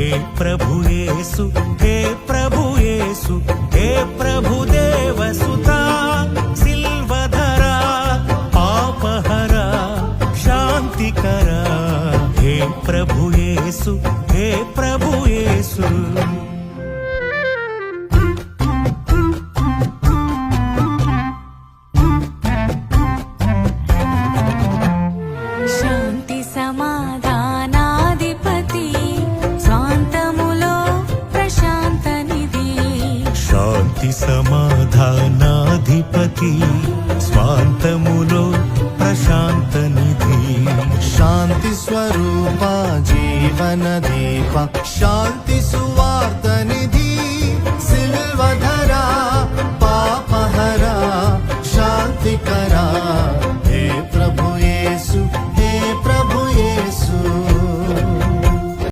हे प्रभु येसु, हे प्रभु येसु, हे प्रभु देवसुता, सिल्वधरा पापहरा शांतिकरा, हे प्रभु येसु, हे प्रभु येसु। శాంతి సమాధానాధిపతి స్వాంతములో ప్రశాంత నిధి, శాంతి సమాధానాధిపతి స్వాంతములో ప్రశాంత నిధి, శాంతి స్వరూప జీవన దీప శాంతి సువార్త నిధి।